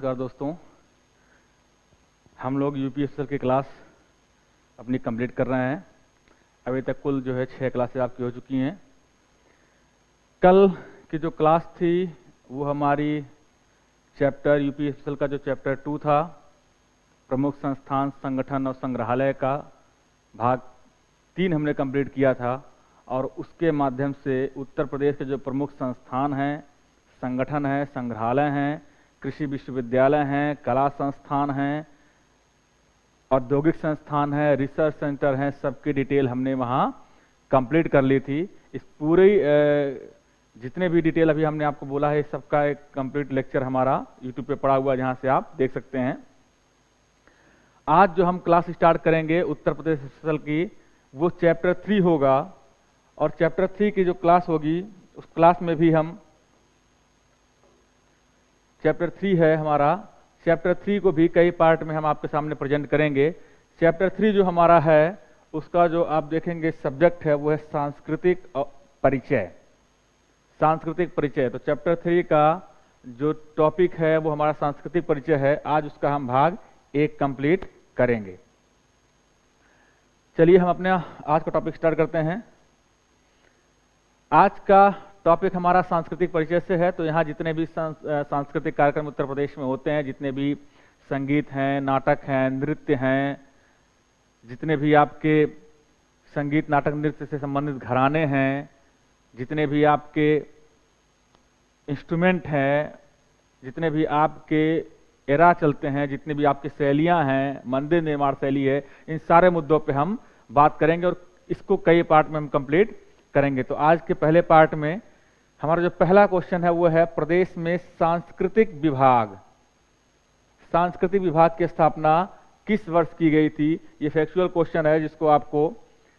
नमस्कार दोस्तों। हम लोग यूपीएसएल की क्लास अपनी कंप्लीट कर रहे हैं। अभी तक कुल 6 क्लासेस आपकी हो चुकी हैं। कल की जो क्लास थी वो हमारी चैप्टर यूपीएसएल का जो चैप्टर 2 था, प्रमुख संस्थान, संगठन और संग्रहालय का भाग 3 हमने कंप्लीट किया था। और उसके माध्यम से उत्तर प्रदेश के जो प्रमुख संस्थान हैं, संगठन हैं, संग्रहालय हैं, कृषि विश्वविद्यालय हैं, कला संस्थान हैं, औद्योगिक संस्थान है, रिसर्च सेंटर हैं, सबकी डिटेल हमने वहाँ कंप्लीट कर ली थी। इस पूरी जितने भी डिटेल अभी हमने आपको बोला है, सबका एक कंप्लीट लेक्चर हमारा यूट्यूब पे पड़ा हुआ है, जहाँ से आप देख सकते हैं। आज जो हम क्लास स्टार्ट करेंगे उत्तर प्रदेश स्पेशल की, वो चैप्टर 3 होगा। और चैप्टर 3 की जो क्लास होगी, उस क्लास में भी हम चैप्टर 3 है हमारा, चैप्टर 3 को भी कई पार्ट में हम आपके सामने प्रेजेंट करेंगे। चैप्टर 3 जो हमारा है, उसका जो आप देखेंगे सब्जेक्ट है वो है सांस्कृतिक परिचय, सांस्कृतिक परिचय। तो चैप्टर 3 का जो टॉपिक है वो हमारा सांस्कृतिक परिचय है। आज उसका हम भाग 1 कंप्लीट करेंगे। चलिए हम अपने आज का टॉपिक स्टार्ट करते हैं। आज का टॉपिक हमारा सांस्कृतिक परिचय से है। तो यहाँ जितने भी सांस्कृतिक कार्यक्रम उत्तर प्रदेश में होते हैं, जितने भी संगीत हैं, नाटक हैं, नृत्य हैं, जितने भी आपके संगीत, नाटक, नृत्य से संबंधित घराने हैं, जितने भी आपके इंस्ट्रूमेंट हैं, जितने भी आपके एरा चलते हैं, जितने भी आपकी शैलियाँ हैं, मंदिर निर्माण शैली है, इन सारे मुद्दों पे हम बात करेंगे और इसको कई पार्ट में हम कंप्लीट करेंगे। तो आज के पहले पार्ट में हमारा जो पहला क्वेश्चन है वो है, प्रदेश में सांस्कृतिक विभाग, सांस्कृतिक विभाग की स्थापना किस वर्ष की गई थी? ये फैक्चुअल क्वेश्चन है जिसको आपको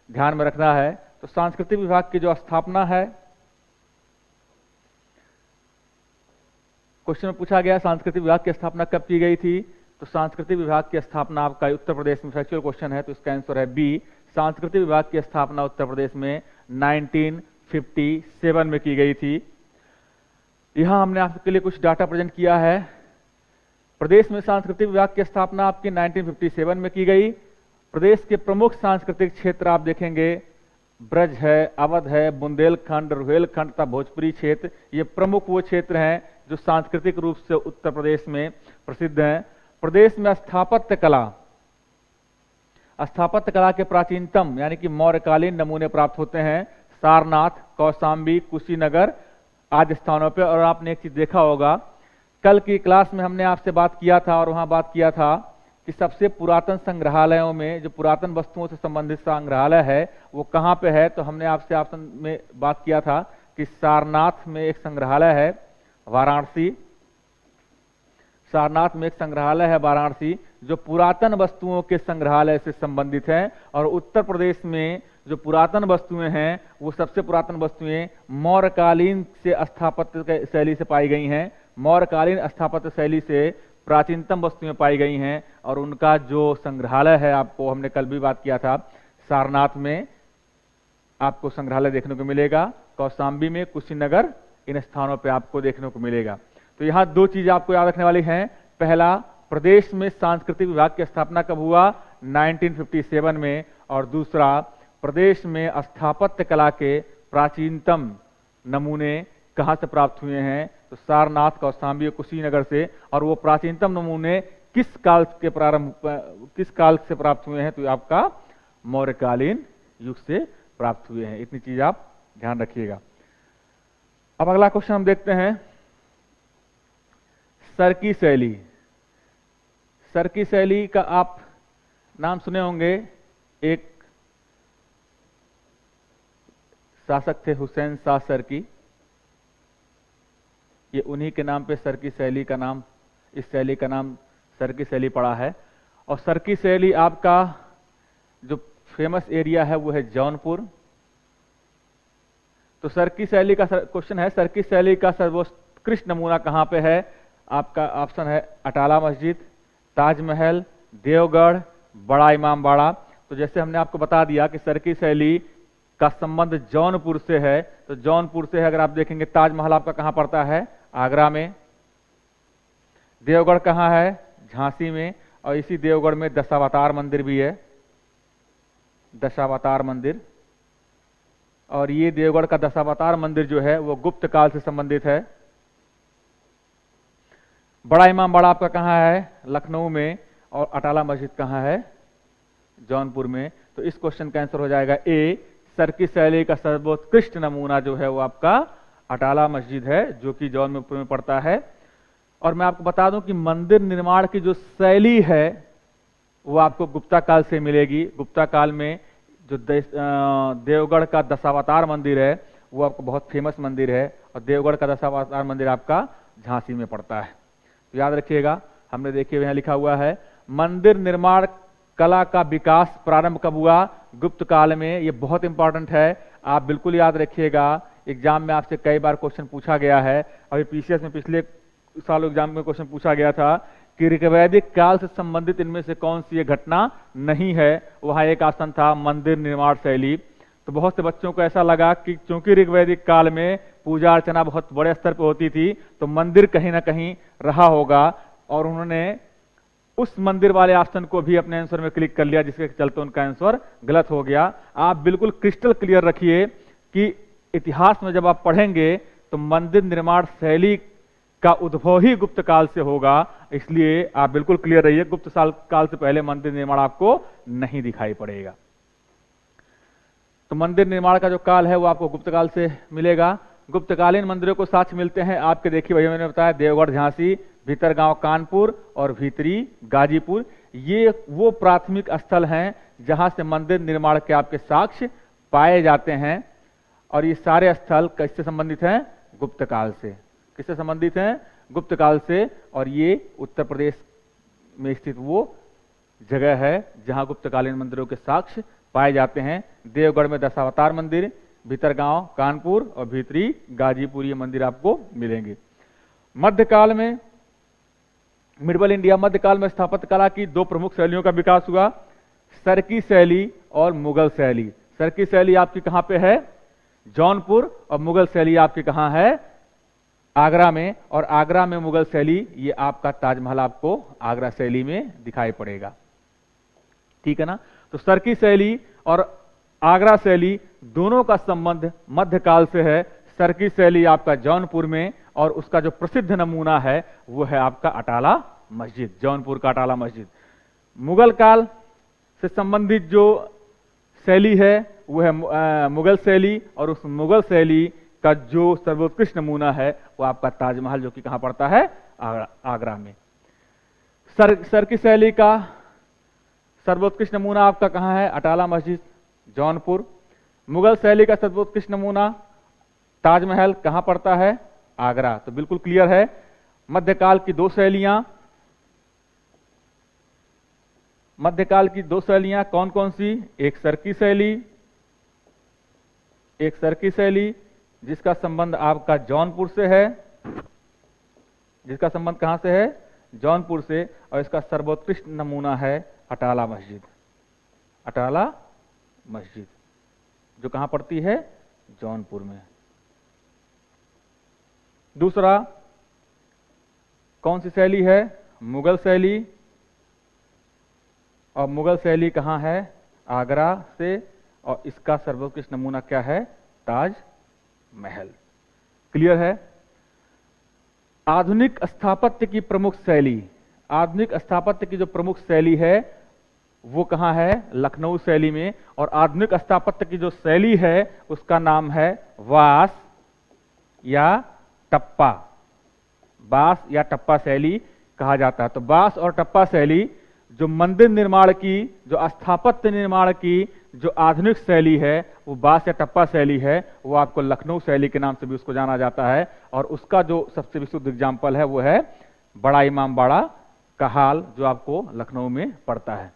ध्यान में रखना है। तो सांस्कृतिक विभाग की जो स्थापना है, क्वेश्चन में पूछा गया सांस्कृतिक विभाग की स्थापना कब की गई थी? तो सांस्कृतिक विभाग की स्थापना आपका उत्तर प्रदेश में, फैक्चुअल क्वेश्चन है तो इसका आंसर है बी। सांस्कृतिक विभाग की स्थापना उत्तर प्रदेश में 1957 में की गई थी। यहां हमने आपके लिए कुछ डाटा प्रेजेंट किया है। प्रदेश में सांस्कृतिक विभाग की स्थापना आपकी 1957 में की गई। प्रदेश के प्रमुख सांस्कृतिक क्षेत्र आप देखेंगे, ब्रज है, अवध है, बुंदेलखंड, रुहेलखंड तथा भोजपुरी क्षेत्र। ये प्रमुख वो क्षेत्र हैं जो सांस्कृतिक रूप से उत्तर प्रदेश में प्रसिद्ध हैं। प्रदेश में स्थापत्य कला, स्थापत्य कला के प्राचीनतम यानी कि मौर्यकालीन नमूने प्राप्त होते हैं सारनाथ, कौशाम्बी, कुशीनगर आदि स्थानों पे। और आपने एक चीज देखा होगा, कल की क्लास में हमने आपसे बात किया था और वहां बात किया था कि सबसे पुरातन संग्रहालयों में जो पुरातन वस्तुओं से संबंधित संग्रहालय है वो कहाँ पे है? तो हमने आपसे ऑप्शन में बात किया था कि सारनाथ में एक संग्रहालय है, वाराणसी। सारनाथ में एक संग्रहालय है वाराणसी, जो पुरातन वस्तुओं के संग्रहालय से संबंधित है। और उत्तर प्रदेश में जो पुरातन वस्तुएं हैं, वो सबसे पुरातन वस्तुएं मौर्यकालीन से स्थापत्य शैली से पाई गई हैं। मौर्यकालीन स्थापत्य शैली से प्राचीनतम वस्तुएं पाई गई हैं और उनका जो संग्रहालय है, आपको हमने कल भी बात किया था, सारनाथ में आपको संग्रहालय देखने को मिलेगा, कौशाम्बी में, कुशीनगर, इन स्थानों पर आपको देखने को मिलेगा। तो यहाँ 2 चीजें आपको याद रखने वाली हैं। पहला, प्रदेश में सांस्कृतिक विभाग की स्थापना कब हुआ? 1957 में। और दूसरा, प्रदेश में स्थापत्य कला के प्राचीनतम नमूने कहाँ से प्राप्त हुए हैं? तो सारनाथ, कौशाम्बी और कुशीनगर से। और वो प्राचीनतम नमूने किस काल से प्राप्त हुए हैं? तो आपका मौर्यकालीन युग से प्राप्त हुए हैं। इतनी चीज आप ध्यान रखिएगा। अब अगला क्वेश्चन हम देखते हैं, सरकी शैली। सरकी शैली का आप नाम सुने होंगे। एक शासक थे हुसैन शाह सरकी, ये उन्हीं के नाम पे सरकी शैली का नाम, इस शैली का नाम सरकी शैली पड़ा है। और सरकी शैली आपका जो फेमस एरिया है वो है जौनपुर। तो सरकी शैली का क्वेश्चन है, सरकी शैली का सर्वोत्कृष्ट नमूना कहाँ पे है? आपका ऑप्शन है अटाला मस्जिद, ताजमहल, देवगढ़, बड़ा इमामबाड़ा। तो जैसे हमने आपको बता दिया कि सरकी शैली का संबंध जौनपुर से है, तो जौनपुर से है। अगर आप देखेंगे ताजमहल आपका कहाँ पड़ता है? आगरा में। देवगढ़ कहाँ है? झांसी में। और इसी देवगढ़ में दशावतार मंदिर भी है, दशावतार मंदिर। और ये देवगढ़ का दशावतार मंदिर जो है वो गुप्त काल से संबंधित है। बड़ा इमाम बाड़ा आपका कहाँ है? लखनऊ में। और अटाला मस्जिद कहाँ है? जौनपुर में। तो इस क्वेश्चन का आंसर हो जाएगा ए, सरकी शैली का सर्वोत्कृष्ट नमूना जो है वो आपका अटाला मस्जिद है, जो कि जौनपुर में पड़ता है। और मैं आपको बता दूं कि मंदिर निर्माण की जो शैली है वो आपको गुप्ता काल से मिलेगी। गुप्ता काल में जो देवगढ़ का दशावतार मंदिर है वो आपको बहुत फेमस मंदिर है, और देवगढ़ का दशावतार मंदिर आपका झांसी में पड़ता है। तो याद रखिएगा, हमने देखिए यहाँ लिखा हुआ है मंदिर निर्माण कला का विकास प्रारंभ कब हुआ? गुप्त काल में। ये बहुत इंपॉर्टेंट है, आप बिल्कुल याद रखिएगा। एग्जाम में आपसे कई बार क्वेश्चन पूछा गया है। अभी पीसीएस में पिछले साल एग्जाम में क्वेश्चन पूछा गया था कि ऋग्वैदिक काल से संबंधित इनमें से कौन सी ये घटना नहीं है। वहां एक ऑप्शन था मंदिर निर्माण शैली। तो बहुत से बच्चों को ऐसा लगा कि क्योंकि ऋग्वैदिक काल में पूजा अर्चना बहुत बड़े स्तर पर होती थी तो मंदिर कहीं ना कहीं रहा होगा, और उन्होंने उस मंदिर वाले ऑप्शन को भी अपने आंसर में क्लिक कर लिया, जिसके चलते उनका आंसर गलत हो गया। आप बिल्कुल क्रिस्टल क्लियर रखिए कि इतिहास में जब आप पढ़ेंगे तो मंदिर निर्माण शैली का उद्भव ही गुप्त काल से होगा, इसलिए आप बिल्कुल क्लियर रहिए। गुप्त काल से पहले मंदिर निर्माण आपको नहीं दिखाई पड़ेगा। तो मंदिर निर्माण का जो काल है वो आपको गुप्त काल से मिलेगा। गुप्तकालीन मंदिरों को साक्ष्य मिलते हैं आपके, देखिए भैया मैंने बताया देवगढ़ झांसी, भीतरगांव कानपुर और भीतरी गाजीपुर। ये वो प्राथमिक स्थल हैं जहां से मंदिर निर्माण के आपके साक्ष्य पाए जाते हैं। और ये सारे स्थल किससे संबंधित हैं? गुप्त काल से। किससे संबंधित हैं? गुप्त काल से। और ये उत्तर प्रदेश में स्थित वो जगह है जहां गुप्तकालीन मंदिरों के साक्ष्य पाए जाते हैं। देवगढ़ में दशावतार मंदिर, भीतरगांव कानपुर और भीतरी गाजीपुर ये मंदिर आपको मिलेंगे। मध्यकाल में, मिडल इंडिया मध्यकाल में स्थापत्य कला की दो प्रमुख शैलियों का विकास हुआ, सरकी शैली और मुगल शैली। सरकी शैली आपकी कहां पे है? जौनपुर। और मुगल शैली आपकी कहां है? आगरा में। और आगरा में मुगल शैली, ये आपका ताजमहल आपको आगरा शैली में दिखाई पड़ेगा। ठीक है ना? तो सरकी शैली और आगरा शैली दोनों का संबंध मध्यकाल से है। सरकी शैली आपका जौनपुर में, और उसका जो प्रसिद्ध नमूना है वो है आपका अटाला मस्जिद, जौनपुर का अटाला मस्जिद। मुगल काल से संबंधित जो शैली है वो है मुगल शैली, और उस मुगल शैली का जो सर्वोत्कृष्ट नमूना है वो आपका ताजमहल, जो कि कहां पड़ता है? आगरा में। सरकी शैली का सर्वोत्कृष्ट नमूना आपका कहां है? अटाला मस्जिद, जौनपुर। मुगल शैली का सर्वोत्कृष्ट नमूना ताजमहल कहां पड़ता है? आगरा। तो बिल्कुल क्लियर है। मध्यकाल की दो शैलियां, मध्यकाल की दो शैलियां कौन कौन सी? एक सरकी शैली, एक सरकी शैली जिसका संबंध आपका जौनपुर से है, जिसका संबंध कहां से है? जौनपुर से। और इसका सर्वोत्कृष्ट नमूना है अटाला मस्जिद, अटाला मस्जिद जो कहां पड़ती है? जौनपुर में। दूसरा कौन सी शैली है? मुगल शैली। और मुगल शैली कहां है? आगरा से। और इसका सर्वोत्कृष्ट नमूना क्या है? ताज महल। क्लियर है? आधुनिक स्थापत्य की प्रमुख शैली, आधुनिक स्थापत्य की जो प्रमुख शैली है वो कहां है? लखनऊ शैली में। और आधुनिक स्थापत्य की जो शैली है उसका नाम है वास या टप्पा, बास या टप्पा शैली कहा जाता है। तो बास और टप्पा शैली जो मंदिर निर्माण की, जो स्थापत्य निर्माण की जो आधुनिक शैली है वो बास या टप्पा शैली है, वो आपको लखनऊ शैली के नाम से भी उसको जाना जाता है। और उसका जो सबसे विशुद्ध एग्जाम्पल है वो है बड़ा इमाम बाड़ा का हाल, जो आपको लखनऊ में पड़ता है।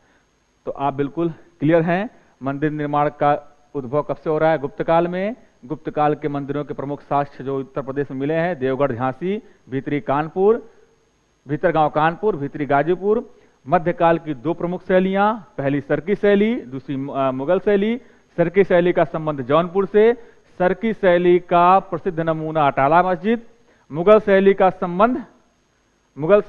तो आप बिल्कुल क्लियर हैं। मंदिर निर्माण का उद्भव कब से हो रहा है? गुप्त काल में। गुप्त काल के मंदिरों के प्रमुख साक्ष्य जो उत्तर प्रदेश में मिले हैं, देवगढ़ झांसी, भीतरी कानपुर, भीतरगांव कानपुर, भीतरी गाजीपुर। मध्यकाल की दो प्रमुख शैलियां, पहली सरकी शैली, दूसरी मुगल शैली। सरकी शैली का संबंध जौनपुर से, सरकी शैली का प्रसिद्ध नमूना अटाला मस्जिद। मुगल शैली का संबंध मुगल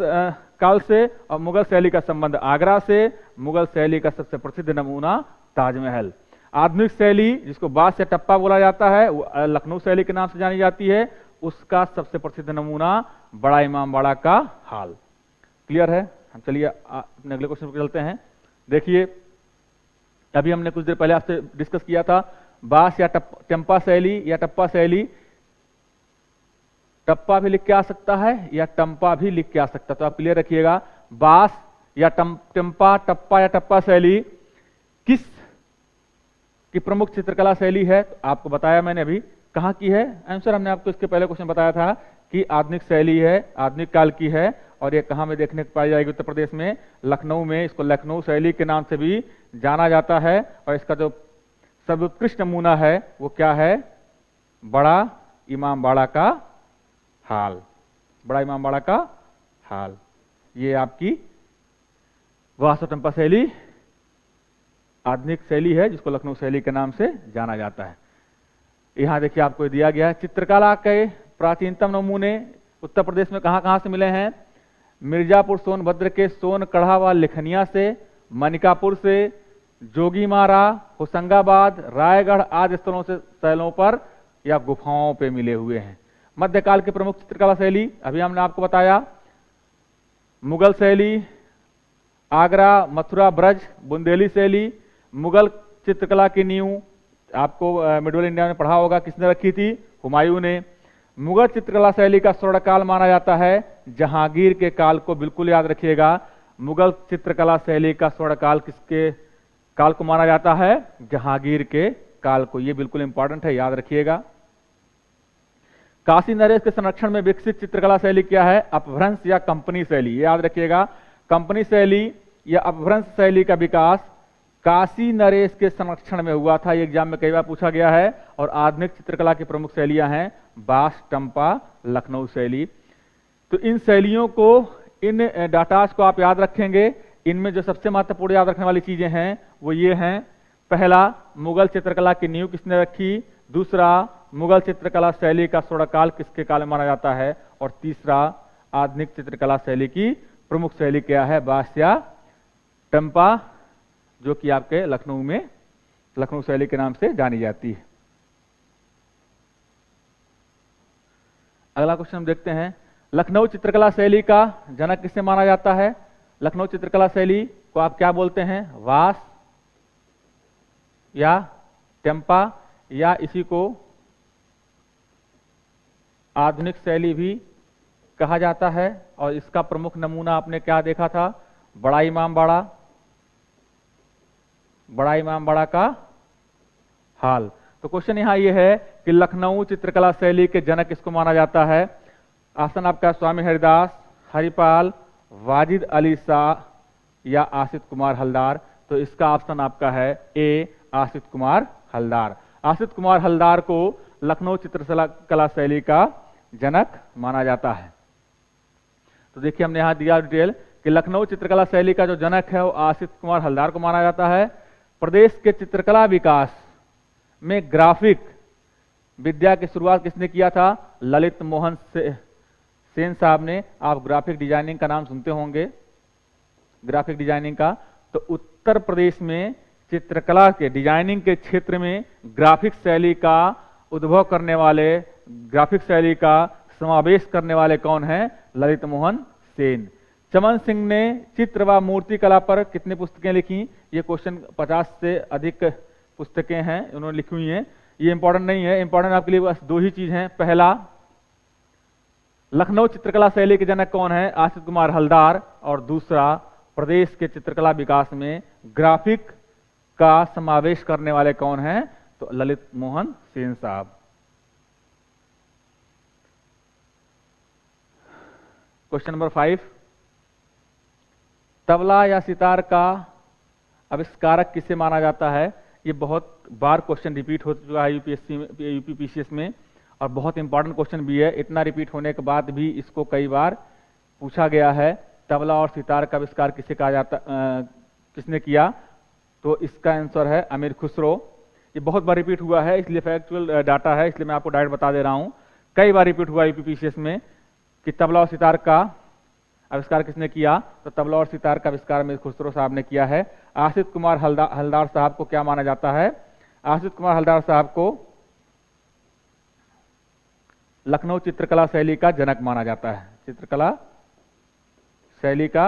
काल से और मुगल शैली का संबंध आगरा से, मुगल शैली का सबसे प्रसिद्ध नमूना ताजमहल। आधुनिक शैली जिसको बास या टप्पा बोला जाता है, वो लखनऊ शैली के नाम से जानी जाती है, उसका सबसे प्रसिद्ध नमूना बड़ा इमामबाड़ा का हाल। क्लियर है? हम चलिए अपने अगले क्वेश्चन पर चलते हैं। देखिए, अभी हमने कुछ देर पहले आपसे डिस्कस किया था बास या टप्पा शैली या टप्पा शैली। टप्पा भी लिख के आ सकता है या टम्पा भी लिख के आ सकता है, तो आप क्लियर रखिएगा। बास या टम्पा, टप्पा या टप्पा शैली किस की प्रमुख चित्रकला शैली है? तो आपको बताया मैंने अभी कहाँ की है आंसर। हमने आपको इसके पहले क्वेश्चन बताया था कि आधुनिक शैली है, आधुनिक काल की है, और ये कहाँ में देखने को पाई जाएगी? उत्तर प्रदेश में लखनऊ में। इसको लखनऊ शैली के नाम से भी जाना जाता है, और इसका जो सर्वोत्कृष्ट नमूना है वो क्या है? बड़ा इमामबाड़ा का हाल। बड़ा इमामबाड़ा का हाल, ये आपकी बास और टम्पा शैली आधुनिक शैली है, जिसको लखनऊ शैली के नाम से जाना जाता है। यहाँ देखिए आपको दिया गया है चित्रकला के प्राचीनतम नमूने उत्तर प्रदेश में कहाँ कहाँ से मिले हैं? मिर्जापुर सोनभद्र के सोनकढ़ा व लिखनिया से, मनिकापुर से, जोगीमारा, होशंगाबाद, रायगढ़ आदि स्थलों पर या गुफाओं पे मिले हुए हैं। मध्यकाल की प्रमुख चित्रकला शैली अभी हमने आपको बताया, मुगल शैली, आगरा, मथुरा, ब्रज, बुंदेली शैली। मुगल चित्रकला की नींव आपको मिडल इंडिया में पढ़ा होगा, किसने रखी थी? हुमायूं ने। मुगल चित्रकला शैली का स्वर्णकाल माना जाता है जहांगीर के काल को, बिल्कुल याद रखिएगा। मुगल चित्रकला शैली का स्वर्णकाल किसके काल को माना जाता है? जहांगीर के काल को। ये बिल्कुल इंपॉर्टेंट है, याद रखिएगा। काशी नरेश के संरक्षण में विकसित चित्रकला शैली क्या है? अपभ्रंश या कंपनी शैली। याद रखिएगा, कंपनी शैली या अपभ्रंश शैली का विकास काशी नरेश के संरक्षण में हुआ था। ये एग्जाम में कई बार पूछा गया है। और आधुनिक चित्रकला की प्रमुख शैलियां हैं बास, टम्पा, लखनऊ शैली। तो इन शैलियों को, इन डाटास को आप याद रखेंगे। इनमें जो सबसे महत्वपूर्ण याद रखने वाली चीजें हैं वो ये हैं, पहला, मुगल चित्रकला की नींव किसने रखी? दूसरा, मुगल चित्रकला शैली का स्वर्णकाल किसके काल में माना जाता है? और तीसरा, आधुनिक चित्रकला शैली की प्रमुख शैली क्या है? बास या टम्पा, जो कि आपके लखनऊ में लखनऊ शैली के नाम से जानी जाती है। अगला क्वेश्चन हम देखते हैं, लखनऊ चित्रकला शैली का जनक किसे माना जाता है? लखनऊ चित्रकला शैली को आप क्या बोलते हैं? वास या टेम्पा, या इसी को आधुनिक शैली भी कहा जाता है। और इसका प्रमुख नमूना आपने क्या देखा था? बड़ा इमामबाड़ा, बड़ा इमामबाड़ा का हाल। तो क्वेश्चन यहां ये है कि लखनऊ चित्रकला शैली के जनक किसको माना जाता है? ऑप्शन आपका स्वामी हरिदास, हरिपाल, वाजिद अली शाह या आसित कुमार हलदार। तो इसका ऑप्शन आपका है ए, आसित कुमार हलदार। आसित कुमार हलदार को लखनऊ चित्रकला शैली का जनक माना जाता है। तो देखिए हमने यहां दिया डिटेल कि लखनऊ चित्रकला शैली का जो जनक है वो आसित कुमार हलदार को माना जाता है। प्रदेश के चित्रकला विकास में ग्राफिक विद्या की शुरुआत किसने किया था? ललित मोहन सेन साहब ने। आप ग्राफिक डिजाइनिंग का नाम सुनते होंगे, ग्राफिक डिजाइनिंग का। तो उत्तर प्रदेश में चित्रकला के डिजाइनिंग के क्षेत्र में ग्राफिक शैली का उद्भव करने वाले, ग्राफिक शैली का समावेश करने वाले कौन हैं? ललित मोहन सेन। चमन सिंह ने चित्र व मूर्ति कला पर कितनी पुस्तकें लिखी? ये क्वेश्चन 50 से अधिक पुस्तकें हैं उन्होंने लिखी हुई हैं। ये इंपॉर्टेंट नहीं है, इंपॉर्टेंट आपके लिए बस दो ही चीज हैं। पहला, लखनऊ चित्रकला शैली के जनक कौन है? आसित कुमार हलदार। और दूसरा, प्रदेश के चित्रकला विकास में ग्राफिक का समावेश करने वाले कौन हैं? तो ललित मोहन सेन साहब। क्वेश्चन नंबर 5, तबला या सितार का आविष्कारक किसे माना जाता है? ये बहुत बार क्वेश्चन रिपीट हो चुका है यूपीएससी में, यूपीपीसीएस में, और बहुत इंपॉर्टेंट क्वेश्चन भी है। इतना रिपीट होने के बाद भी इसको कई बार पूछा गया है। तबला और सितार का आविष्कार किसे कहा जाता, किसने किया? तो इसका आंसर है अमीर खुसरो। ये बहुत बार रिपीट हुआ है, इसलिए फैक्चुअल डाटा है, इसलिए मैं आपको डायरेक्ट बता दे रहा हूँ। कई बार रिपीट हुआ यूपीपीसीएस में कि तबला और सितार का आविष्कार किसने किया? तो तबला और सितार का आविष्कार अमीर खुसरो साहब ने किया है। आसिफ कुमार हलदार साहब को क्या माना जाता है? आसिफ कुमार हलदार साहब को लखनऊ चित्रकला शैली का जनक माना जाता है, चित्रकला शैली का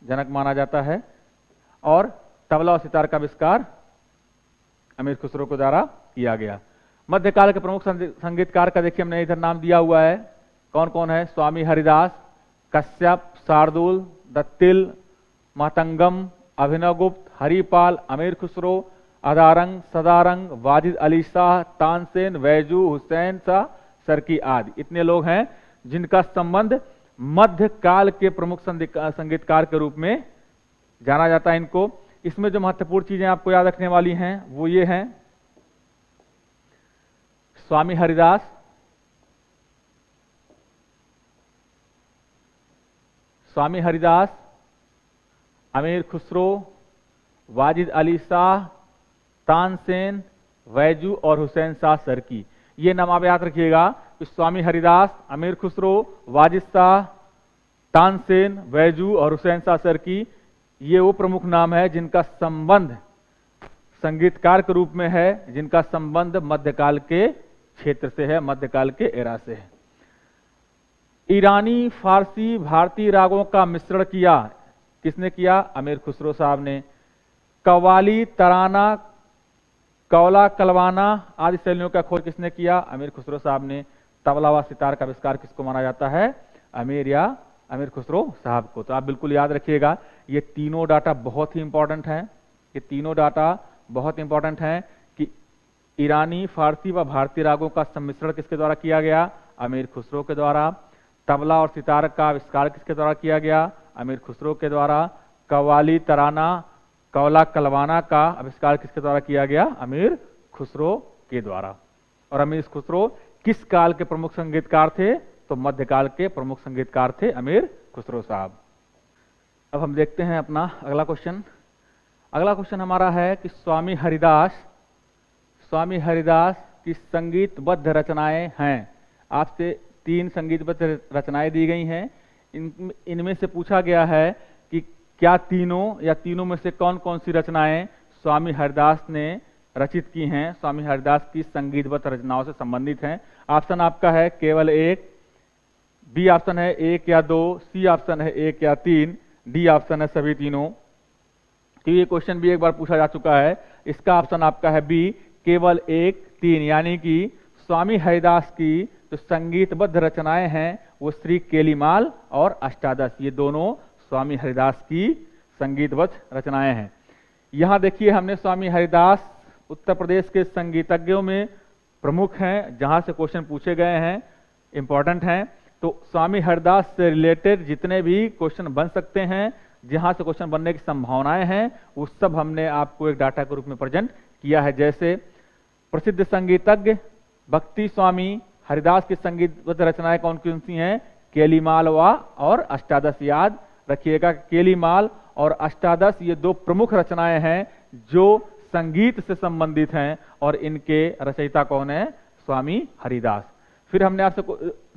जनक माना जाता है। और तबला और सितार का आविष्कार अमीर खुसरो के द्वारा किया गया। मध्यकाल के प्रमुख संगीतकार का देखिए हमने इधर नाम दिया हुआ है, कौन कौन है? स्वामी हरिदास, कश्यप, शार्दुल, दत्तिल, मातंगम, अभिनवगुप्त, हरिपाल, अमीर खुसरो, अदारंग, सदारंग, वाजिद अली शाह, तानसेन, वैजू, हुसैन शाह, सरकी आदि। इतने लोग हैं जिनका संबंध मध्यकाल के प्रमुख संगीतकार के रूप में जाना जाता है इनको। इसमें जो महत्वपूर्ण चीजें आपको याद रखने वाली हैं वो ये हैं, स्वामी हरिदास, स्वामी हरिदास, अमीर खुसरो, वाजिद अली शाह, तानसेन, वैजू और हुसैन शाह सरकी। ये नाम आप याद रखिएगा कि स्वामी हरिदास, अमीर खुसरो, वाजिद शाह, तानसेन, वैजू और हुसैन शाह सरकी, ये वो प्रमुख नाम है जिनका संबंध संगीतकार के रूप में है, जिनका संबंध मध्यकाल के क्षेत्र से है, मध्यकाल के एरा से है। ईरानी, फारसी, भारतीय रागों का मिश्रण किया, किसने किया? अमीर खुसरो साहब ने। कव्वाली, तराना, कौला, कलवाना आदि शैलियों का खोज किसने किया? अमीर खुसरो साहब ने। तबला व सितार का आविष्कार किसको माना जाता है? अमीर खुसरो साहब को। तो आप बिल्कुल याद रखिएगा, ये तीनों डाटा बहुत ही इंपॉर्टेंट हैं, ये तीनों डाटा बहुत इंपॉर्टेंट हैं कि ईरानी, फारसी व भारतीय रागों का सम्मिश्रण किसके द्वारा किया गया? अमीर खुसरो के द्वारा। तबला और सितार का आविष्कार किसके द्वारा किया गया? अमीर खुसरो के द्वारा। कव्वाली, तराना, कौला, कलवाना का आविष्कार किसके द्वारा किया गया? अमीर खुसरो के द्वारा। और अमीर खुसरो किस काल के प्रमुख संगीतकार थे? तो मध्यकाल के प्रमुख संगीतकार थे अमीर खुसरो साहब। अब हम देखते हैं अपना अगला क्वेश्चन। अगला क्वेश्चन हमारा है कि स्वामी हरिदास की संगीतबद्ध रचनाएं हैं। आपसे 3 संगीतबद्ध रचनाएं दी गई हैं। इनमें से पूछा गया है कि क्या तीनों या तीनों में से कौन कौन सी रचनाएं स्वामी हरिदास ने रचित की हैं, स्वामी हरिदास की संगीतबद्ध रचनाओं से संबंधित हैं। ऑप्शन आपका है केवल 1, बी ऑप्शन है 1 या 2, सी ऑप्शन है 1 या 3, डी ऑप्शन है सभी तीनों। तो ये क्वेश्चन भी एक बार पूछा जा चुका है। इसका ऑप्शन आपका है बी, केवल 1, 3, यानी कि स्वामी हरिदास की जो संगीतबद्ध रचनाएं हैं वो श्री केलीमाल और अष्टादश, ये दोनों स्वामी हरिदास की संगीतबद्ध रचनाएं हैं। यहां देखिए हमने स्वामी हरिदास उत्तर प्रदेश के संगीतज्ञों में प्रमुख हैं, जहां से क्वेश्चन पूछे गए हैं, इंपॉर्टेंट हैं। तो स्वामी हरिदास से रिलेटेड जितने भी क्वेश्चन बन सकते हैं, जहां से क्वेश्चन बनने की संभावनाएं हैं, वो सब हमने आपको एक डाटा के रूप में प्रेजेंट किया है। जैसे प्रसिद्ध संगीतज्ञ भक्ति स्वामी हरिदास की संगीतबद्ध रचनाएं कौन कौन सी हैं? केलीमाल और अष्टादश। याद रखिएगा, केलीमाल और अष्टादश ये 2 प्रमुख रचनाएं हैं जो संगीत से संबंधित हैं, और इनके रचयिता कौन है? स्वामी हरिदास। फिर हमने आपसे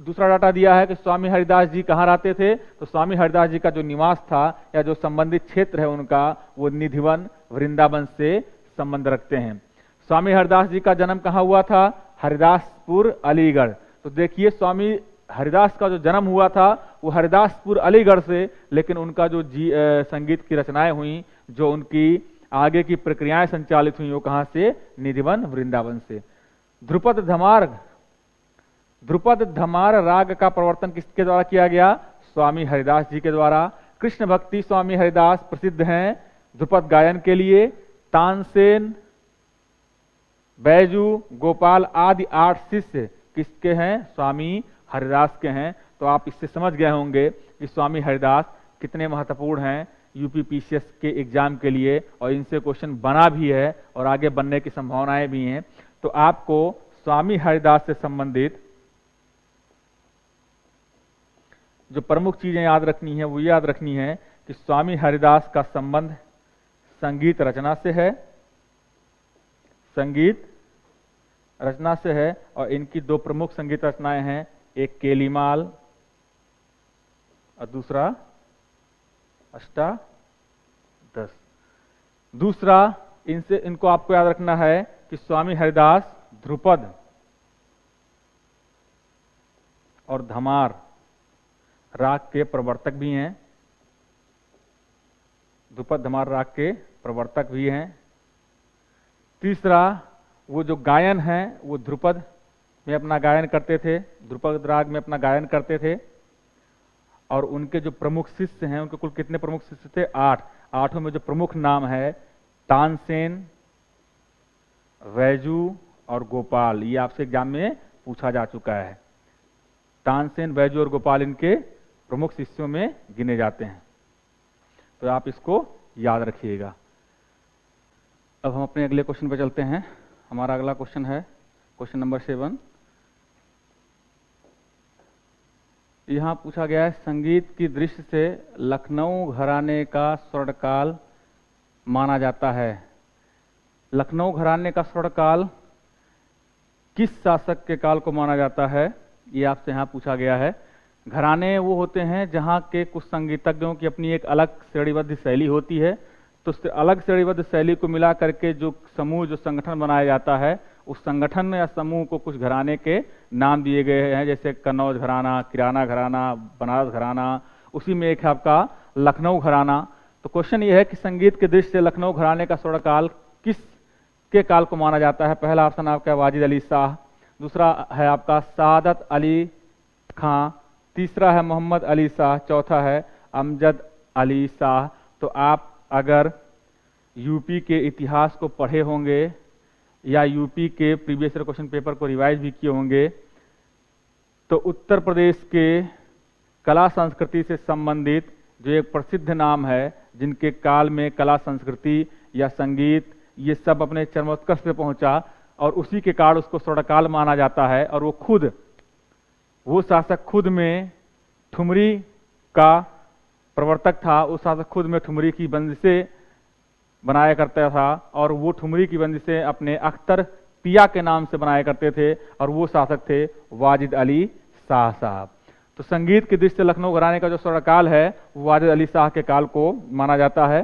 दूसरा डाटा दिया है कि स्वामी हरिदास जी कहाँ रहते थे। तो स्वामी हरिदास जी का जो निवास था या जो संबंधित क्षेत्र है उनका, वो निधिवन, वृंदावन से संबंध रखते हैं। स्वामी हरिदास जी का जन्म कहाँ हुआ था? हरिदासपुर, अलीगढ़। तो देखिए स्वामी हरिदास का जो जन्म हुआ था वो हरिदासपुर, अलीगढ़ से, लेकिन उनका जो संगीत की रचनाएं हुई, जो उनकी आगे की प्रक्रियाएं संचालित हुई, वो कहां से? निधिवन, वृंदावन से। ध्रुपद धमार राग का प्रवर्तन किसके द्वारा किया गया? स्वामी हरिदास जी के द्वारा। कृष्ण भक्ति स्वामी हरिदास प्रसिद्ध हैं ध्रुपद गायन के लिए। तानसेन, बैजू, गोपाल आदि 8 शिष्य किसके हैं? स्वामी हरिदास के हैं। तो आप इससे समझ गए होंगे कि स्वामी हरिदास कितने महत्वपूर्ण हैं यूपीपीसीएस के एग्जाम के लिए, और इनसे क्वेश्चन बना भी है और आगे बनने की संभावनाएं भी हैं। तो आपको स्वामी हरिदास से संबंधित जो प्रमुख चीजें याद रखनी है वो याद रखनी है कि स्वामी हरिदास का संबंध संगीत रचना से है, संगीत रचना से है, और इनकी 2 प्रमुख संगीत रचनाएं हैं, एक केलीमाल और दूसरा अष्टादश। दूसरा, इनको आपको याद रखना है कि स्वामी हरिदास ध्रुपद और धमार राग के प्रवर्तक भी हैं। ध्रुपद धमार राग के प्रवर्तक भी हैं। तीसरा, वो जो गायन है वो ध्रुपद में अपना गायन करते थे, ध्रुपद राग में अपना गायन करते थे। और उनके जो प्रमुख शिष्य हैं, उनके कुल कितने प्रमुख शिष्य थे? 8। 8 में जो प्रमुख नाम है तानसेन, वैजू और गोपाल। ये आपसे एग्जाम में पूछा जा चुका है। तानसेन, वैजू और गोपाल इनके प्रमुख शिष्यों में गिने जाते हैं, तो आप इसको याद रखिएगा। अब हम अपने अगले क्वेश्चन पर चलते हैं। हमारा अगला क्वेश्चन है क्वेश्चन नंबर 7। यहां पूछा गया है, संगीत की दृष्टि से लखनऊ घराने का स्वर्णकाल माना जाता है। लखनऊ घराने का स्वर्णकाल किस शासक के काल को माना जाता है, ये आपसे यहाँ पूछा गया है। घराने वो होते हैं जहाँ के कुछ संगीतज्ञों की अपनी एक अलग श्रेणीबद्ध शैली होती है, तो उस अलग श्रेणीबद्ध शैली को मिला करके जो समूह, जो संगठन बनाया जाता है, उस संगठन या समूह को कुछ घराने के नाम दिए गए हैं, जैसे कन्नौज घराना, किराना घराना, बनारस घराना। उसी में एक है आपका लखनऊ घराना। तो क्वेश्चन ये है कि संगीत के दृष्टि से लखनऊ घराने का स्वर्णकाल किस के काल को माना जाता है? पहला ऑप्शन आपका वाजिद अली शाह, दूसरा है आपका सादत अली खां, तीसरा है मोहम्मद अली शाह, चौथा है अमजद अली शाह। तो आप अगर यूपी के इतिहास को पढ़े होंगे या यूपी के प्रीवियस ईयर क्वेश्चन पेपर को रिवाइज भी किए होंगे, तो उत्तर प्रदेश के कला संस्कृति से संबंधित जो एक प्रसिद्ध नाम है, जिनके काल में कला संस्कृति या संगीत ये सब अपने चरमोत्कर्ष पे पहुंचा और उसी के कारण उसको स्वर्णकाल माना जाता है। और वो शासक खुद में ठुमरी का प्रवर्तक था। उस शासक खुद में ठुमरी की बंदिशें बनाया करता था और वो ठुमरी की बंदिशें अपने अख्तर पिया के नाम से बनाया करते थे, और वो शासक थे वाजिद अली शाह साहब। तो संगीत की दृष्टि से लखनऊ घराने का जो स्वर्णकाल है वो वाजिद अली शाह के काल को माना जाता है।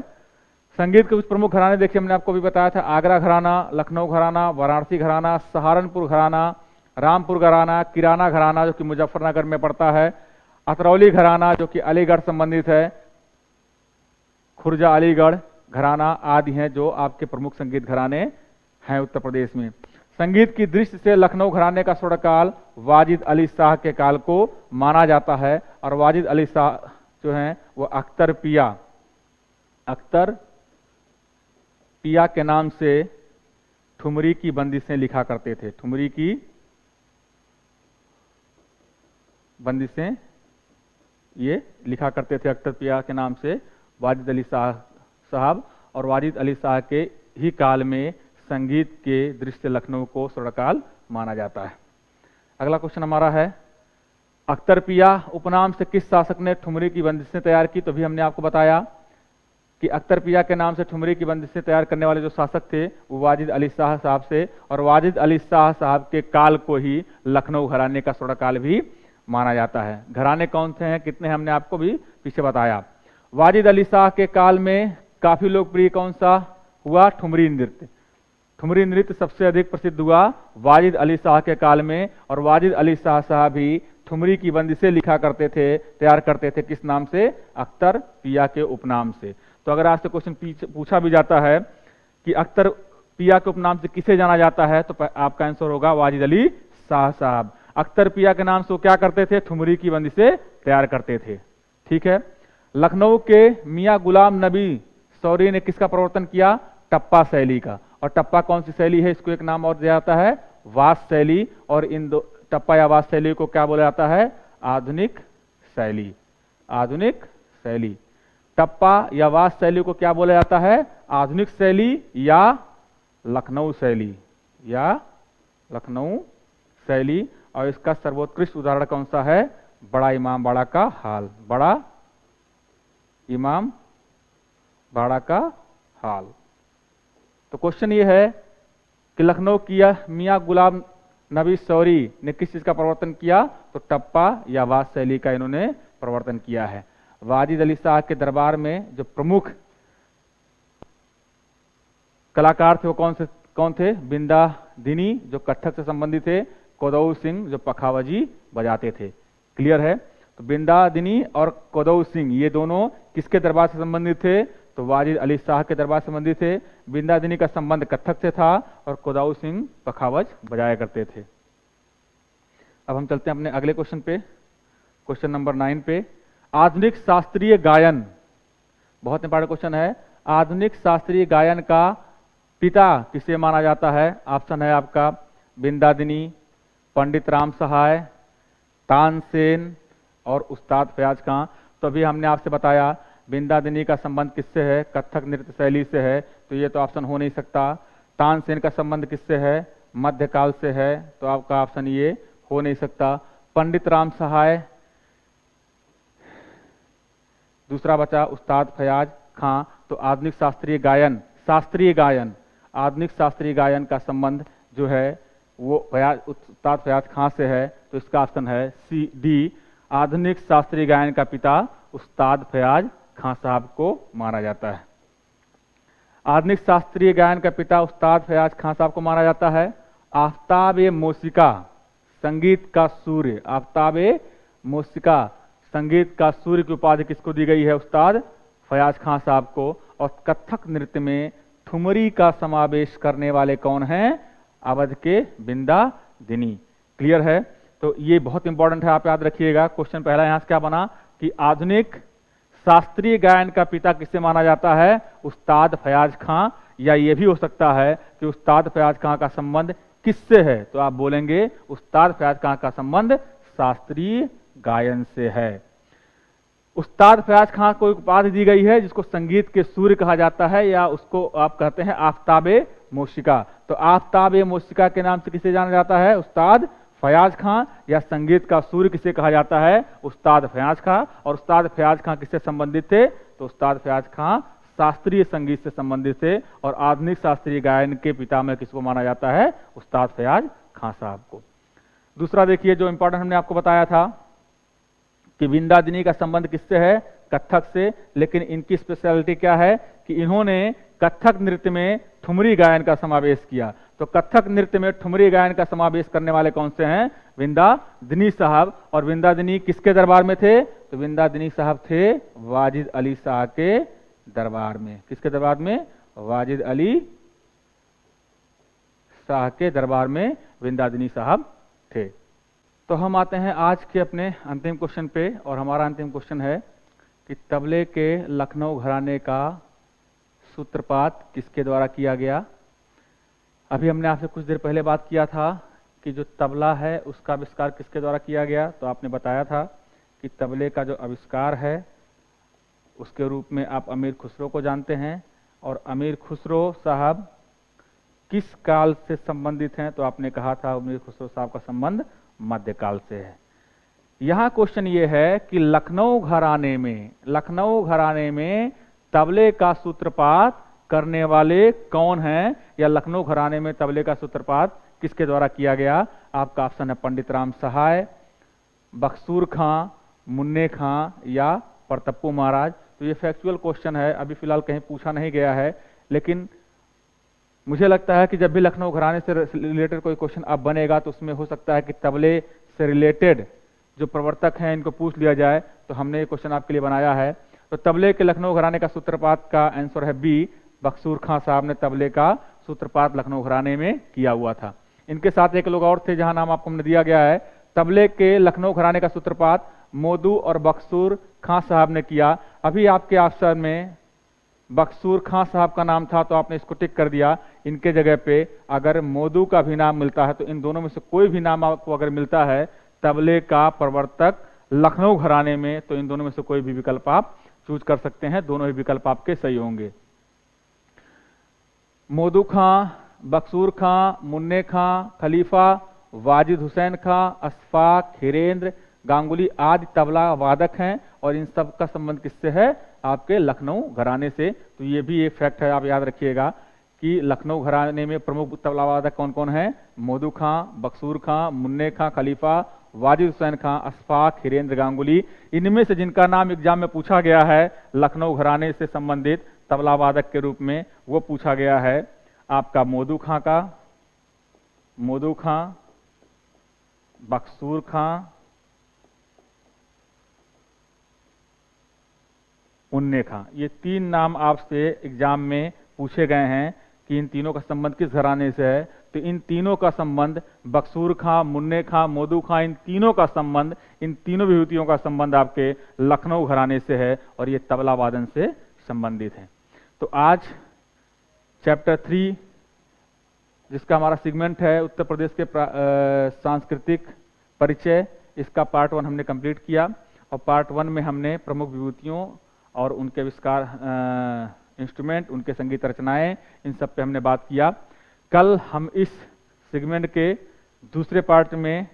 संगीत के कुछ प्रमुख घराने देखिए, हमने आपको भी बताया था, आगरा घराना, लखनऊ घराना, वाराणसी घराना, सहारनपुर घराना, रामपुर घराना, किराना घराना जो कि मुजफ्फरनगर में पड़ता है, अतरौली घराना जो कि अलीगढ़ संबंधित है, खुर्जा अलीगढ़ घराना आदि हैं जो आपके प्रमुख संगीत घराने हैं उत्तर प्रदेश में। संगीत की दृष्टि से लखनऊ घराने का स्वर्णकाल वाजिद अली शाह के काल को माना जाता है। और वाजिद अली शाह जो हैं वो अख्तर पिया के नाम से ठुमरी की बंदिशें लिखा करते थे। ठुमरी की बंदिशें ये लिखा करते थे अख्तर पिया के नाम से वाजिद अली शाह साहब। और वाजिद अली शाह के ही काल में संगीत के दृष्टि से लखनऊ को स्वर्णकाल माना जाता है। अगला क्वेश्चन हमारा है, अख्तर पिया उपनाम से किस शासक ने ठुमरी की बंदिशें तैयार की? तो भी हमने आपको बताया कि अख्तर पिया के नाम से ठुमरी की बंदिशें तैयार करने वाले जो शासक थे वो वाजिद अली शाह साहब से, और वाजिद अली शाह साहब के काल को ही लखनऊ घराने का स्वर्णकाल भी माना जाता है। घराने कौन से हैं, कितने, हमने आपको भी पीछे बताया। वाजिद अली शाह के काल में काफी लोकप्रिय कौन सा हुआ? ठुमरी नृत्य। ठुमरी नृत्य सबसे अधिक प्रसिद्ध हुआ वाजिद अली शाह के काल में, और वाजिद अली शाह साहब भी ठुमरी की बंदिशें लिखा करते थे, तैयार करते थे, किस नाम से? अख्तर पिया के उपनाम से। तो अगर आपसे क्वेश्चन पूछा भी जाता है कि अख्तर पिया के उपनाम से किसे जाना जाता है, तो आपका आंसर होगा वाजिद अली शाह साहब। अख्तर पिया के नाम से वो क्या करते थे? ठुमरी की बंदिशें तैयार करते थे। ठीक है। लखनऊ के मियां गुलाम नबी सौरी ने किसका प्रवर्तन किया? टप्पा शैली का। और टप्पा कौन सी शैली है? इसको एक नाम और दिया जाता है वास शैली, और इन दो टप्पा या वास शैली को क्या बोला जाता है? आधुनिक शैली। आधुनिक शैली। टप्पा या वास शैली को क्या बोला जाता है? आधुनिक शैली या लखनऊ शैली, या लखनऊ शैली। और इसका सर्वोत्कृष्ट उदाहरण कौन सा है? बड़ा इमाम बाड़ा का हाल। बड़ा इमाम बाड़ा का हाल। तो क्वेश्चन ये है कि लखनऊ की मियां गुलाम नबी सौरी ने किस चीज का प्रवर्तन किया? तो टप्पा या वास शैली का इन्होंने प्रवर्तन किया है। वाजिद अली शाह के दरबार में जो प्रमुख कलाकार थे वो कौन थे? बिंदा दिनी जो कत्थक से संबंधित थे, कोदऊ सिंह जो पखावजी बजाते थे। क्लियर है? तो बिंदा दिनी और कोदऊ सिंह ये दोनों किसके दरबार से संबंधित थे? तो वाजिद अली शाह के दरबार से संबंधित थे। बिंदा दिनी का संबंध कत्थक से था और कोदऊ सिंह पखावज बजाया करते थे। अब हम चलते हैं अपने अगले क्वेश्चन पे, क्वेश्चन नंबर 9 पे। आधुनिक शास्त्रीय गायन, बहुत इंपॉर्टेंट क्वेश्चन है। आधुनिक शास्त्रीय गायन का पिता किसे माना जाता है? ऑप्शन है आपका बिंदा दिनी, पंडित राम सहाय, तानसेन और उस्ताद फयाज खां। तो अभी हमने आपसे बताया बिंदा दिनी का संबंध किससे है? कत्थक नृत्य शैली से है, तो ये तो ऑप्शन हो नहीं सकता। तानसेन का संबंध किससे है? मध्यकाल से है, तो आपका ऑप्शन ये हो नहीं सकता। पंडित राम सहाय, दूसरा बचा उस्ताद फयाज खां। तो आधुनिक शास्त्रीय गायन, आधुनिक शास्त्रीय गायन का संबंध जो है वो उस्ताद फयाज खां से है, तो इसका ऑप्शन है सी डी। आधुनिक शास्त्रीय गायन का पिता उस्ताद फयाज खां साहब को माना जाता है। आधुनिक शास्त्रीय गायन का पिता उस्ताद फयाज खां साहब को माना जाता है। आफ्ताब-ए मौसिका, संगीत का सूर्य, आफ्ताब-ए मौसिका संगीत का सूर्य की उपाधि किसको दी गई है? उस्ताद फयाज खां साहब को। और कत्थक नृत्य में ठुमरी का समावेश करने वाले कौन हैं? अवध के बिंदा दिनी। क्लियर है? तो ये बहुत इंपॉर्टेंट है, आप याद रखिएगा। क्वेश्चन पहला यहां से क्या बना कि आधुनिक शास्त्रीय गायन का पिता किसे माना जाता है? उस्ताद फयाज खां, या ये भी हो सकता है कि उस्ताद फयाज खां का संबंध किससे है? तो आप बोलेंगे उस्ताद फयाज खां का संबंध शास्त्रीय गायन से है। उस्ताद फयाज खां को एक उपाधि दी गई है जिसको संगीत के सूर्य कहा जाता है, या उसको आप कहते हैं आफ्ताब-ए मौसिका। तो आफ्ताब-ए मौसिका के नाम से किसे जाना जाता है? उस्ताद फयाज खां। या संगीत का सूर्य किसे कहा जाता है? उस्ताद फयाज खां। और उस्ताद फयाज खां किससे संबंधित थे? तो उस्ताद फयाज खां शास्त्रीय संगीत से संबंधित थे। और आधुनिक शास्त्रीय गायन के पिता में किसको माना जाता है? उस्ताद फयाज खां साहब को। दूसरा देखिए जो इंपॉर्टेंट हमने आपको बताया था कि बिंदा दिनी का संबंध किससे है? कत्थक से। लेकिन इनकी स्पेशलिटी क्या है कि इन्होंने कत्थक नृत्य में ठुमरी गायन का समावेश किया। तो कत्थक नृत्य में ठुमरी गायन का समावेश करने वाले कौन से हैं? बिंदा दिनी साहब। और बिंदा दिनी किसके दरबार में थे? तो बिंदा दिनी साहब थे वाजिद अली शाह के दरबार में। किसके दरबार में? वाजिद अली शाह के दरबार में बिंदा दिनी साहब थे। तो हम आते हैं आज के अपने अंतिम क्वेश्चन पे, और हमारा अंतिम क्वेश्चन है कि तबले के लखनऊ घराने का सूत्रपात किसके द्वारा किया गया? अभी हमने आपसे कुछ देर पहले बात किया था कि जो तबला है उसका आविष्कार किसके द्वारा किया गया। तो आपने बताया था कि तबले का जो आविष्कार है उसके रूप में आप अमीर खुसरो को जानते हैं। और अमीर खुसरो साहब किस काल से संबंधित हैं? तो आपने कहा था अमीर खुसरो साहब का संबंध मध्यकाल से है। यहां क्वेश्चन ये है कि लखनऊ घराने में तबले का सूत्रपात करने वाले कौन हैं? या लखनऊ घराने में तबले का सूत्रपात किसके द्वारा किया गया? आपका ऑप्शन है पंडित राम सहाय, बक्सूर खां, मुन्ने खां या प्रतप्पू महाराज। तो ये फैक्चुअल क्वेश्चन है, अभी फिलहाल कहीं पूछा नहीं गया है, लेकिन मुझे लगता है कि जब भी लखनऊ घराने से रिलेटेड कोई क्वेश्चन अब बनेगा तो उसमें हो सकता है कि तबले से रिलेटेड जो प्रवर्तक हैं इनको पूछ लिया जाए। तो हमने ये क्वेश्चन आपके लिए बनाया है। तो तबले के लखनऊ घराने का सूत्रपात का आंसर है बी, बक्सूर खां साहब ने तबले का सूत्रपात लखनऊ घराने में किया हुआ था। इनके साथ एक लोग और थे जहां नाम आपको हमने दिया गया है। तबले के लखनऊ घराने का सूत्रपात मोदू और बक्सूर खां साहब ने किया। अभी आपके ऑप्शन में बक्सूर खां साहब का नाम था तो आपने इसको टिक कर दिया। इनके जगह पे अगर मोदू का भी नाम मिलता है तो इन दोनों में से कोई भी नाम आपको अगर मिलता है तबले का प्रवर्तक लखनऊ घराने में, तो इन दोनों में से कोई भी विकल्प आप चूज कर सकते हैं। दोनों ही विकल्प आपके सही होंगे। मोदू खां, बक्सूर खां, मुन्ने खां, खलीफा, वाजिद हुसैन खां, अशफाक, हिरेंद्र, गांगुली आदि तबला वादक हैं। और इन सब का संबंध किससे है? आपके लखनऊ घराने से। तो ये भी एक फैक्ट है, आप याद रखिएगा कि लखनऊ घराने में प्रमुख तबला वादक कौन कौन है? मोदू खां, बक्सूर खां, मुन्ने खां, खलीफा, वाजिद हुसैन खां, अशफाक, हिरेंद्र गांगुली। इनमें से जिनका नाम एग्जाम में पूछा गया है लखनऊ घराने से संबंधित तबला वादक के रूप में, वो पूछा गया है आपका मोदू खां का, मोदू खां, बक्सूर खां, उन्ने खां। ये 3 नाम आपसे एग्जाम में पूछे गए हैं कि इन तीनों का संबंध किस घराने से है। तो इन तीनों का संबंध, बक्सूर खां, मुन्ने खां, मोदू खां, इन तीनों का संबंध, इन तीनों विभूतियों का संबंध आपके लखनऊ घराने से है और ये तबला वादन से संबंधित है। तो आज चैप्टर 3 जिसका हमारा सेगमेंट है उत्तर प्रदेश के सांस्कृतिक परिचय, इसका पार्ट 1 हमने कंप्लीट किया और पार्ट 1 में हमने प्रमुख विभूतियों और उनके आविष्कार, इंस्ट्रूमेंट, उनके संगीत रचनाएं, इन सब पे हमने बात किया। कल हम इस सेगमेंट के दूसरे पार्ट में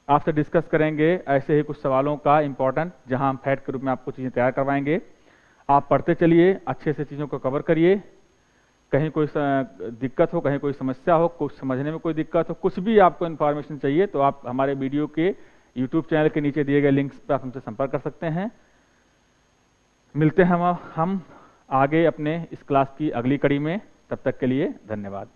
आपसे डिस्कस करेंगे ऐसे ही कुछ सवालों का इम्पोर्टेंट, जहां हम फैक्ट के रूप में आपको चीज़ें तैयार करवाएंगे। आप पढ़ते चलिए, अच्छे से चीज़ों को कवर करिए। कहीं कोई दिक्कत हो, कहीं कोई समस्या हो, कुछ समझने में कोई दिक्कत हो, कुछ भी आपको इन्फॉर्मेशन चाहिए तो आप हमारे वीडियो के यूट्यूब चैनल के नीचे दिए गए लिंक्स पर आप हमसे संपर्क कर सकते हैं। मिलते हैं हम आगे अपने इस क्लास की अगली कड़ी में। तब तक के लिए धन्यवाद।